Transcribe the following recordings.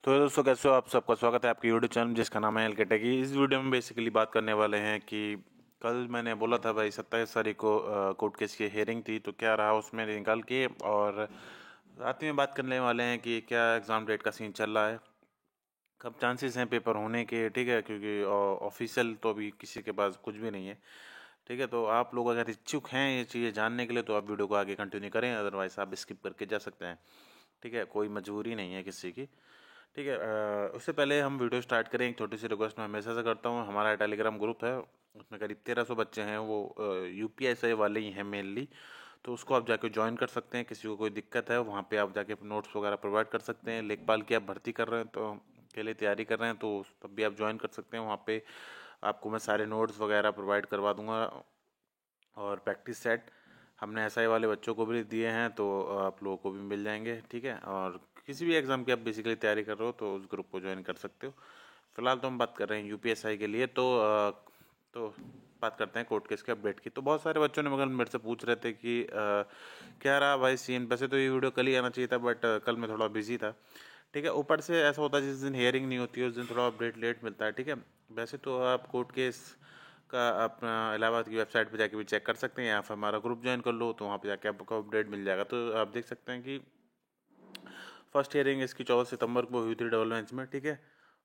तो दोस्तों कैसे हो आप। सबका स्वागत है आपके यूट्यूब चैनल जिसका नाम है एल की। इस वीडियो में बेसिकली बात करने वाले हैं कि कल मैंने बोला था भाई 27 तारीख को कोर्ट केस की हेयरिंग थी, तो क्या रहा उसमें निकाल के, और रात में बात करने वाले हैं कि क्या एग्ज़ाम डेट का सीन चल रहा है, कब चांसेस हैं पेपर होने के। ठीक है, क्योंकि ऑफिशियल तो अभी किसी के पास कुछ भी नहीं है। ठीक है, तो आप लोग अगर इच्छुक हैं ये चीज़ें जानने के लिए तो आप वीडियो को आगे कंटिन्यू करें, अदरवाइज आप स्किप करके जा सकते हैं। ठीक है, कोई मजबूरी नहीं है किसी की। ठीक है, उससे पहले हम वीडियो स्टार्ट करें, एक छोटी सी रिक्वेस्ट मैं हमेशा से करता हूँ। हमारा टेलीग्राम ग्रुप है, उसमें करीब 1300 बच्चे हैं, वो यूपीएसआई वाले ही हैं मेनली। तो उसको आप जाके ज्वाइन कर सकते हैं। किसी को कोई दिक्कत है वहाँ पे आप जाके नोट्स वगैरह प्रोवाइड कर सकते हैं। लेखपाल की आप भर्ती कर रहे हैं तो के लिए तैयारी कर रहे हैं तो तब भी आप ज्वाइन कर सकते हैं। वहाँ पे आपको मैं सारे नोट्स वगैरह प्रोवाइड करवा दूंगा, और प्रैक्टिस सेट हमने एसआई वाले बच्चों को भी दिए हैं, तो आप लोगों को भी मिल जाएंगे। ठीक है, और किसी भी एग्ज़ाम की आप बेसिकली तैयारी कर रहे हो तो उस ग्रुप को ज्वाइन कर सकते हो। फिलहाल तो हम बात कर रहे हैं यूपीएसआई के लिए, तो बात करते हैं कोर्ट केस के अपडेट की। तो बहुत सारे बच्चों ने मगर मेरे से पूछ रहे थे कि क्या रहा भाई सीन। वैसे तो ये वीडियो कल ही आना चाहिए था, बट कल मैं थोड़ा बिजी था। ठीक है, ऊपर से ऐसा होता है जिस दिन हियरिंग नहीं होती है उस दिन थोड़ा अपडेट लेट मिलता है। ठीक है, वैसे तो आप कोर्ट केस का अपना इलाहाबाद की वेबसाइट पे जाके भी चेक कर सकते हैं, या फिर हमारा ग्रुप ज्वाइन कर लो तो वहाँ पे जाके आपको अपडेट मिल जाएगा। तो आप देख सकते हैं कि फर्स्ट हियरिंग इसकी 14 सितंबर को हुई थी डबल बेंच में। ठीक है,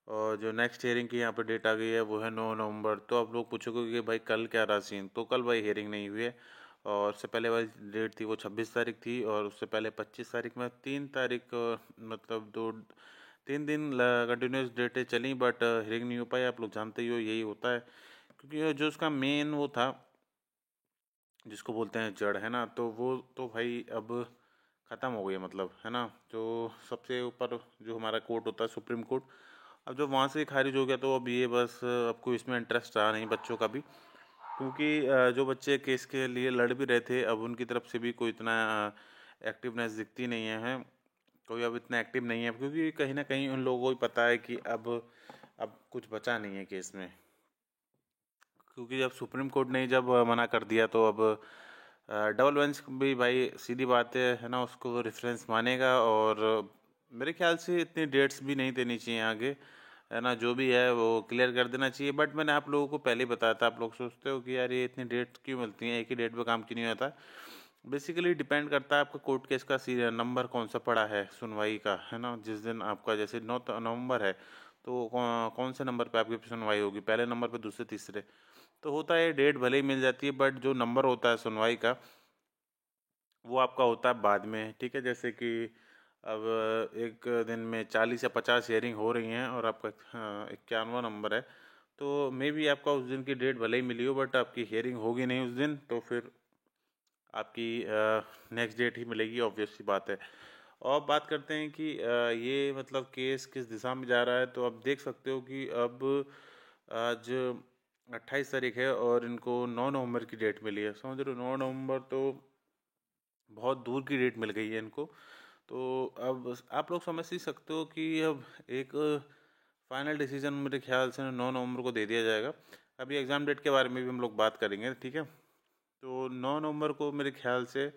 और जो नेक्स्ट हियरिंग की यहाँ पे डेट आ गई है वो है 9 नवंबर। तो आप लोग पूछोगे कि भाई कल क्या रहा सीन, तो कल भाई हियरिंग नहीं हुई है। और उससे पहले वाली डेट थी वो 26 तारीख थी, और उससे पहले 25 तारीख में 3 तारीख मतलब 3 दिन कंटिन्यूस डेटें चली, बट हियरिंग नहीं हो पाई। आप लोग जानते ही हो यही होता है, क्योंकि जो उसका मेन वो था जिसको बोलते हैं जड़, है ना, तो वो तो भाई अब ख़त्म हो गई है, मतलब है ना। जो सबसे ऊपर जो हमारा कोर्ट होता है सुप्रीम कोर्ट, अब जो वहाँ से खारिज हो गया तो अब ये बस अब कोई इसमें इंटरेस्ट रहा नहीं बच्चों का भी, क्योंकि जो बच्चे केस के लिए लड़ भी रहे थे अब उनकी तरफ से भी कोई इतना एक्टिवनेस दिखती नहीं है। कोई अब इतना एक्टिव नहीं है, क्योंकि कहीं ना कहीं उन लोगों को भी पता है कि अब कुछ बचा नहीं है केस में। क्योंकि जब सुप्रीम कोर्ट ने जब मना कर दिया तो अब डबल बेंच भी भाई सीधी बात है ना, उसको रेफरेंस मानेगा। और मेरे ख्याल से इतनी डेट्स भी नहीं देनी चाहिए आगे, है ना। जो भी है वो क्लियर कर देना चाहिए। बट मैंने आप लोगों को पहले ही बताया था, आप लोग सोचते हो कि यार ये इतनी डेट क्यों मिलती हैं, एक ही डेट पे काम क्यों नहीं होता। बेसिकली डिपेंड करता है आपका कोर्ट केस का नंबर कौन सा पड़ा है सुनवाई का, है ना। जिस दिन आपका जैसे 9 नवंबर है तो कौन से नंबर पे आपकी सुनवाई होगी, पहले नंबर पे, दूसरे, तीसरे। तो होता है डेट भले ही मिल जाती है, बट जो नंबर होता है सुनवाई का वो आपका होता है बाद में। ठीक है, जैसे कि अब एक दिन में 40 या 50 हियरिंग हो रही हैं और आपका 51वां नंबर है, तो मे बी आपका उस दिन की डेट भले ही मिली हो बट आपकी हियरिंग होगी नहीं उस दिन, तो फिर आपकी नेक्स्ट डेट ही मिलेगी, ऑब्वियस सी बात है। और बात करते हैं कि ये मतलब केस किस दिशा में जा रहा है, तो आप देख सकते हो कि अब आज 28 तारीख है और इनको 9 नवंबर की डेट मिली है। समझ रहे हो, 9 नवंबर तो बहुत दूर की डेट मिल गई है इनको। तो अब आप लोग समझ ही सकते हो कि अब एक फाइनल डिसीजन मेरे ख्याल से 9 नवंबर को दे दिया जाएगा। अभी एग्ज़ाम डेट के बारे में भी हम लोग बात करेंगे। ठीक है, तो 9 नवंबर को मेरे ख्याल से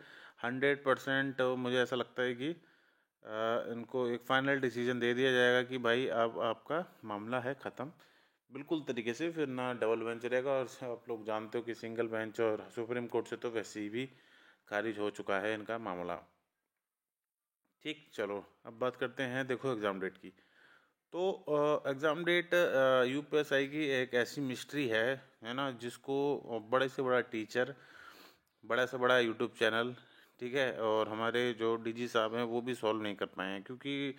100% मुझे ऐसा लगता है कि इनको एक फाइनल डिसीजन दे दिया जाएगा कि भाई अब आपका मामला है ख़त्म बिल्कुल तरीके से। फिर ना डबल बेंच रहेगा, और आप लोग जानते हो कि सिंगल बेंच और सुप्रीम कोर्ट से तो वैसे ही भी खारिज हो चुका है इनका मामला। ठीक, चलो अब बात करते हैं देखो एग्ज़ाम डेट की। तो एग्ज़ाम डेट यूपीएसआई की एक ऐसी मिस्ट्री है ना, जिसको बड़े से बड़ा टीचर, बड़ा से बड़ा यूट्यूब चैनल, ठीक है, और हमारे जो डीजी साहब हैं वो भी सॉल्व नहीं कर पाए हैं। क्योंकि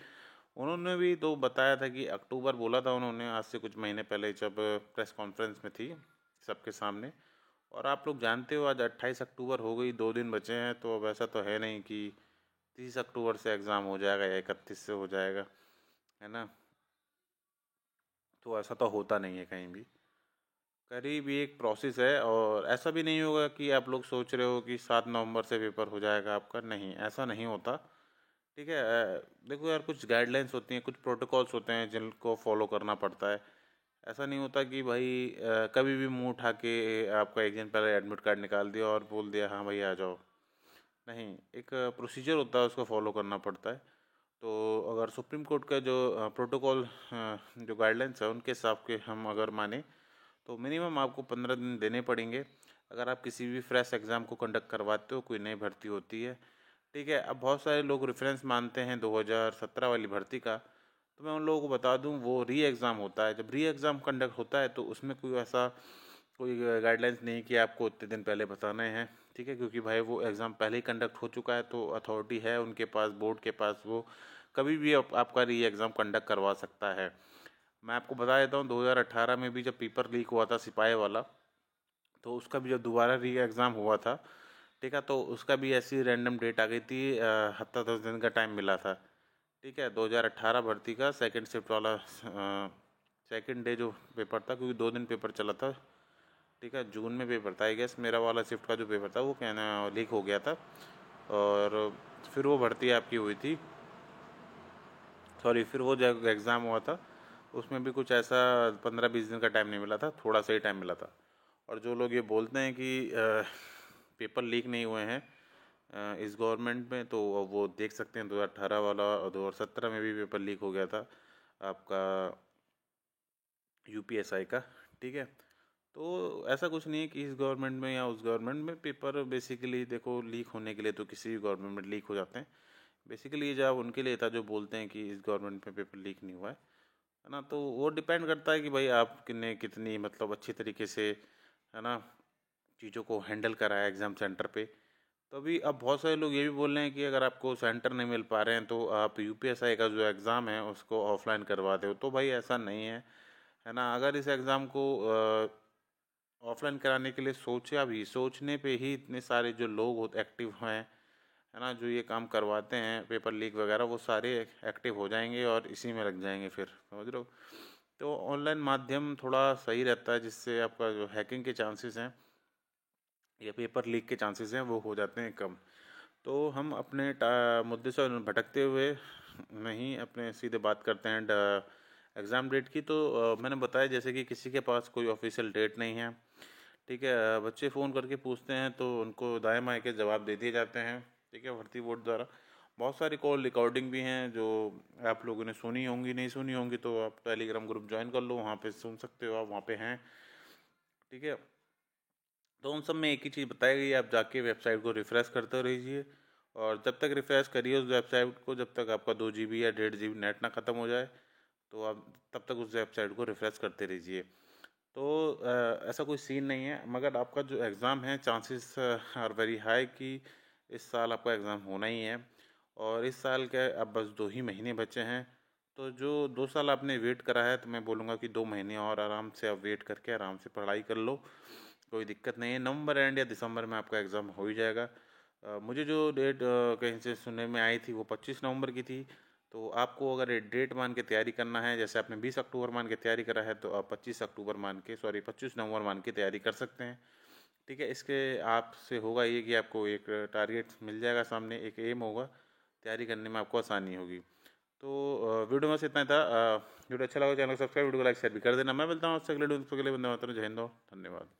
उन्होंने भी तो बताया था कि अक्टूबर बोला था उन्होंने, आज से कुछ महीने पहले जब प्रेस कॉन्फ्रेंस में थी सबके सामने। और आप लोग जानते हो आज 28 अक्टूबर हो गई, 2 दिन बचे हैं। तो अब ऐसा तो है नहीं कि 30 अक्टूबर से एग्ज़ाम हो जाएगा या 31 से हो जाएगा, है ना। तो ऐसा तो होता नहीं है कहीं भी, करीब ये एक प्रोसेस है। और ऐसा भी नहीं होगा कि आप लोग सोच रहे हो कि 7 नवंबर से पेपर हो जाएगा आपका, नहीं, ऐसा नहीं होता। ठीक है, देखो यार, कुछ गाइडलाइंस होती हैं, कुछ प्रोटोकॉल्स होते हैं जिनको फॉलो करना पड़ता है। ऐसा नहीं होता कि भाई कभी भी मुंह उठा के आपका एक दिन पहले एडमिट कार्ड निकाल दिया और बोल दिया हाँ भाई आ जाओ। नहीं, एक प्रोसीजर होता है, उसको फॉलो करना पड़ता है। तो अगर सुप्रीम कोर्ट का जो प्रोटोकॉल जो गाइडलाइंस है उनके हिसाब के हम अगर माने तो मिनिमम आपको 15 दिन देने पड़ेंगे अगर आप किसी भी फ्रेश एग्ज़ाम को कंडक्ट करवाते हो, कोई नई भर्ती होती है। ठीक है, अब बहुत सारे लोग रेफरेंस मानते हैं 2017 वाली भर्ती का, तो मैं उन लोगों को बता दूं वो री एग्ज़ाम होता है। जब री एग्ज़ाम कंडक्ट होता है तो उसमें कोई गाइडलाइंस नहीं कि आपको उतने दिन पहले बताने हैं। ठीक है, क्योंकि भाई वो एग्ज़ाम पहले ही कंडक्ट हो चुका है, तो अथॉरिटी है उनके पास, बोर्ड के पास, वो कभी भी आपका री एग्ज़ाम कंडक्ट करवा सकता है। मैं आपको बता देता हूँ 2018 में भी जब पेपर लीक हुआ था सिपाही वाला, तो उसका भी जब दोबारा री एग्ज़ाम हुआ था, ठीक है, तो उसका भी ऐसी रैंडम डेट आ गई थी, हफ्ता 10 दिन का टाइम मिला था। ठीक है, 2018 भर्ती का सेकंड शिफ्ट वाला सेकंड डे जो पेपर था, क्योंकि 2 दिन पेपर चला था। ठीक है, जून में पेपर था आई गेस, मेरा वाला शिफ्ट का जो पेपर था वो कहना लीक हो गया था, और फिर वो भर्ती आपकी हुई थी, सॉरी, फिर वो जब एग्ज़ाम हुआ था उसमें भी कुछ ऐसा 15-20 दिन का टाइम नहीं मिला था, थोड़ा सा ही टाइम मिला था। और जो लोग ये बोलते हैं कि पेपर लीक नहीं हुए हैं इस गवर्नमेंट में, तो वो देख सकते हैं 2018 वाला और 2017 में भी पेपर लीक हो गया था आपका यूपीएसआई का। ठीक है, तो ऐसा कुछ नहीं है कि इस गवर्नमेंट में या उस गवर्नमेंट में पेपर बेसिकली देखो लीक होने के लिए तो किसी भी गवर्नमेंट में लीक हो जाते हैं। बेसिकली ये जब उनके लिए था जो बोलते हैं कि इस गवर्नमेंट में पेपर लीक नहीं हुआ है ना, तो वो डिपेंड करता है कि भाई आपने कितनी मतलब अच्छी तरीके से, है ना, चीज़ों को हैंडल करा है एग्ज़ाम सेंटर पे। तो अभी अब बहुत सारे लोग ये भी बोल रहे हैं कि अगर आपको सेंटर नहीं मिल पा रहे हैं तो आप यूपीएसआई का जो एग्ज़ाम है उसको ऑफलाइन करवाते हो, तो भाई ऐसा नहीं है ना। अगर इस एग्ज़ाम को ऑफलाइन कराने के लिए सोचा भी, सोचने पे ही इतने सारे जो लोग होते एक्टिव हैं, है ना, जो ये काम करवाते हैं पेपर लीक वगैरह, वो सारे एक्टिव हो जाएंगे और इसी में लग जाएंगे, फिर समझ रहे हो। तो ऑनलाइन माध्यम थोड़ा सही रहता है, जिससे आपका जो हैकिंग के चांसेस हैं या पेपर लीक के चांसेस हैं वो हो जाते हैं कम। तो हम अपने मुद्दे से भटकते हुए नहीं, अपने सीधे बात करते हैं एग्ज़ाम डेट की। तो मैंने बताया जैसे कि किसी के पास कोई ऑफिशियल डेट नहीं है। ठीक है, बच्चे फ़ोन करके पूछते हैं तो उनको दाएं बाएं के जवाब दे दिए जाते हैं। ठीक है, भर्ती बोर्ड द्वारा बहुत सारी कॉल रिकॉर्डिंग भी हैं जो आप लोगों ने सुनी होंगी, नहीं सुनी होंगी तो आप टेलीग्राम ग्रुप ज्वाइन कर लो, वहाँ पे सुन सकते हो, आप वहाँ पे हैं। ठीक है, तो उन सब में एक ही चीज़ बताई गई, आप जाके वेबसाइट को रिफ़्रेश करते रहिए, और जब तक रिफ़्रेश करिए उस वेबसाइट को, जब तक आपका 2 GB या 1.5 GB नेट ना ख़त्म हो जाए, तो आप तब तक उस वेबसाइट को रिफ़्रेश करते रहिए। तो ऐसा कोई सीन नहीं है, मगर आपका जो एग्ज़ाम है चांसेस आर वेरी हाई कि इस साल आपका एग्ज़ाम होना ही है। और इस साल के अब बस 2 ही महीने बचे हैं, तो जो 2 साल आपने वेट करा है, तो मैं बोलूँगा कि 2 महीने और आराम से आप वेट करके आराम से पढ़ाई कर लो, कोई दिक्कत नहीं है। नवंबर एंड या दिसंबर में आपका एग्ज़ाम हो ही जाएगा। मुझे जो डेट कहीं से सुनने में आई थी वो 25 नवंबर की थी। तो आपको अगर एक डेट मान के तैयारी करना है, जैसे आपने 20 अक्टूबर मान के तैयारी करा है, तो आप 25 नवंबर मान के तैयारी कर सकते हैं। ठीक है, इसके आपसे होगा ये कि आपको एक टारगेट मिल जाएगा सामने, एक एम होगा, तैयारी करने में आपको आसानी होगी। तो वीडियो में से इतना ही था। वीडियो अच्छा लगा चैनल को सब्सक्राइब, वीडियो को लाइक शेयर भी कर देना। मैं मिलता हूँ आपसे अगले वीडियो में, अगले बंदे मातरम। जय हिंद, धन्यवाद।